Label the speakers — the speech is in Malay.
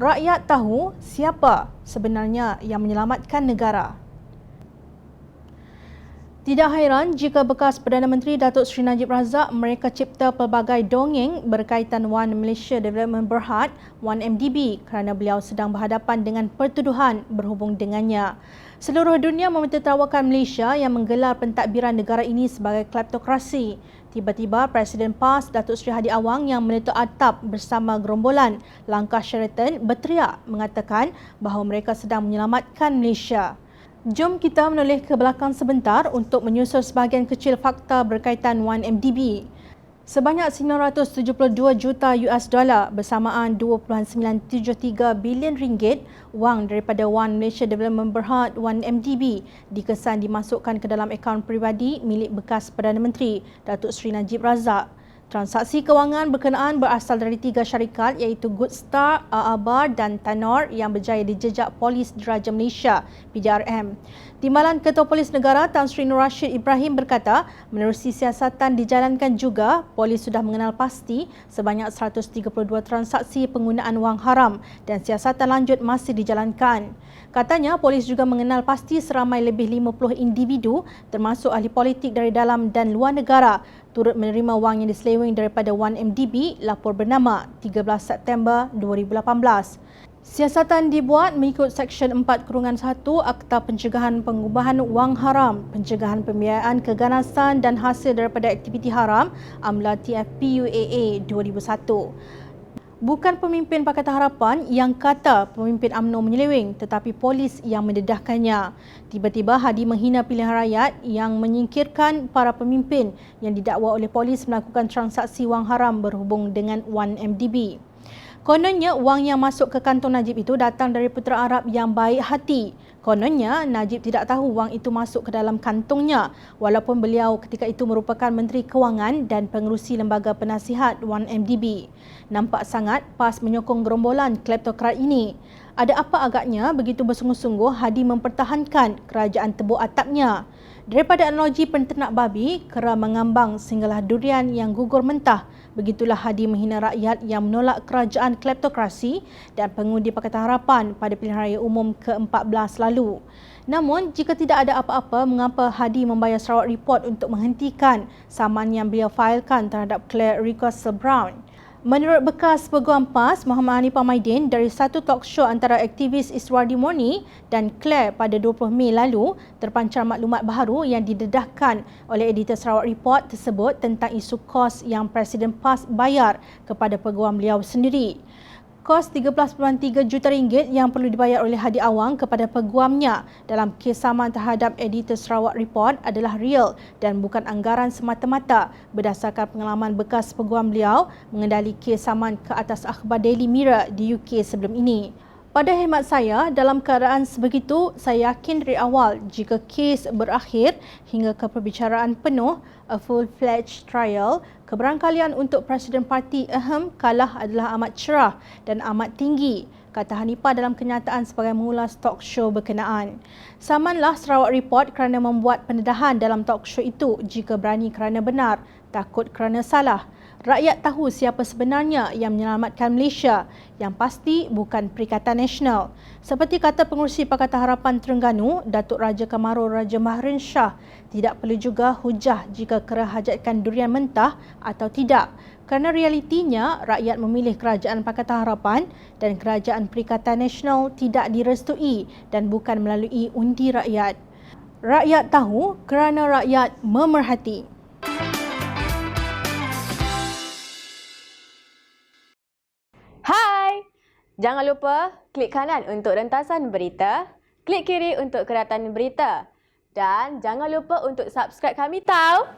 Speaker 1: Rakyat tahu siapa sebenarnya yang menyelamatkan negara. Tidak hairan jika bekas Perdana Menteri Datuk Seri Najib Razak mereka cipta pelbagai dongeng berkaitan One Malaysia Development Berhad, 1MDB kerana beliau sedang berhadapan dengan pertuduhan berhubung dengannya. Seluruh dunia mentertawakan Malaysia yang menggelar pentadbiran negara ini sebagai kleptokrasi. Tiba-tiba Presiden PAS Datuk Seri Hadi Awang yang meletup atap bersama gerombolan langkah Sheraton berteriak mengatakan bahawa mereka sedang menyelamatkan Malaysia. Jom kita menoleh ke belakang sebentar untuk menyusul sebahagian kecil fakta berkaitan 1MDB. Sebanyak 972 juta US dollar bersamaan 2.973 bilion ringgit wang daripada One Malaysia Development Berhad 1MDB dikesan dimasukkan ke dalam akaun peribadi milik bekas Perdana Menteri Datuk Seri Najib Razak. Transaksi kewangan berkenaan berasal dari 3 syarikat iaitu Good Star, Aabar dan Tanor yang berjaya di jejak Polis Diraja Malaysia (PDRM). Timbalan Ketua Polis Negara Tan Sri Nur Rashid Ibrahim berkata, menerusi siasatan dijalankan juga, polis sudah mengenal pasti sebanyak 132 transaksi penggunaan wang haram dan siasatan lanjut masih dijalankan. Katanya, polis juga mengenal pasti seramai lebih 50 individu termasuk ahli politik dari dalam dan luar negara turut menerima wang yang diseleweng daripada 1MDB, lapor bernama 13 September 2018. Siasatan dibuat mengikut Seksyen 4-1 Akta Pencegahan Pengubahan Wang Haram, Pencegahan Pembiayaan Keganasan dan Hasil daripada Aktiviti Haram (AMLA TFPUAA 2001). Bukan pemimpin Pakatan Harapan yang kata pemimpin UMNO menyeleweng tetapi polis yang mendedahkannya. Tiba-tiba Hadi menghina pilihan rakyat yang menyingkirkan para pemimpin yang didakwa oleh polis melakukan transaksi wang haram berhubung dengan 1MDB. Kononnya, wang yang masuk ke kantong Najib itu datang dari putera Arab yang baik hati. Kononnya, Najib tidak tahu wang itu masuk ke dalam kantongnya walaupun beliau ketika itu merupakan Menteri Kewangan dan pengerusi Lembaga Penasihat 1MDB. Nampak sangat PAS menyokong gerombolan kleptokrat ini. Ada apa agaknya begitu bersungguh-sungguh Hadi mempertahankan kerajaan tebuk atapnya? Daripada analogi penternak babi, kera mengambang sehinggalah durian yang gugur mentah. Begitulah Hadi menghina rakyat yang menolak kerajaan kleptokrasi dan pengundi Pakatan Harapan pada pilihan raya umum ke-14 lalu. Namun, jika tidak ada apa-apa, mengapa Hadi membayar Sarawak Report untuk menghentikan saman yang beliau failkan terhadap Claire Ricossel Brown? Menurut bekas Peguam PAS Muhammad Hanifah Maidin dari satu talk show antara aktivis Iswardi Murni dan Claire pada 20 Mei lalu, terpancar maklumat baharu yang didedahkan oleh editor Sarawak Report tersebut tentang isu kos yang Presiden PAS bayar kepada peguam beliau sendiri. Kos RM13.3 juta yang perlu dibayar oleh Hadi Awang kepada peguamnya dalam kes saman terhadap editor Sarawak Report adalah real dan bukan anggaran semata-mata berdasarkan pengalaman bekas peguam beliau mengendali kes saman ke atas akhbar Daily Mirror di UK sebelum ini. Pada hemat saya, dalam keadaan sebegitu, saya yakin dari awal jika kes berakhir hingga ke perbicaraan penuh, a full-fledged trial, keberangkalian untuk Presiden Parti kalah adalah amat cerah dan amat tinggi, kata Hanifah dalam kenyataan sebagai mengulas talk show berkenaan. Samanlah Sarawak Report kerana membuat pendedahan dalam talk show itu jika berani kerana benar, takut kerana salah. Rakyat tahu siapa sebenarnya yang menyelamatkan Malaysia, yang pasti bukan Perikatan Nasional. Seperti kata pengurusi Pakatan Harapan Terengganu, Datuk Raja Kamarul Raja Mahrin Shah, tidak perlu juga hujah jika kera hajatkan durian mentah atau tidak. Kerana realitinya, rakyat memilih Kerajaan Pakatan Harapan dan Kerajaan Perikatan Nasional tidak direstui dan bukan melalui undi rakyat. Rakyat tahu kerana rakyat memerhati.
Speaker 2: Hai! Jangan lupa klik kanan untuk rentasan berita, klik kiri untuk keratan berita dan jangan lupa untuk subscribe kami tau.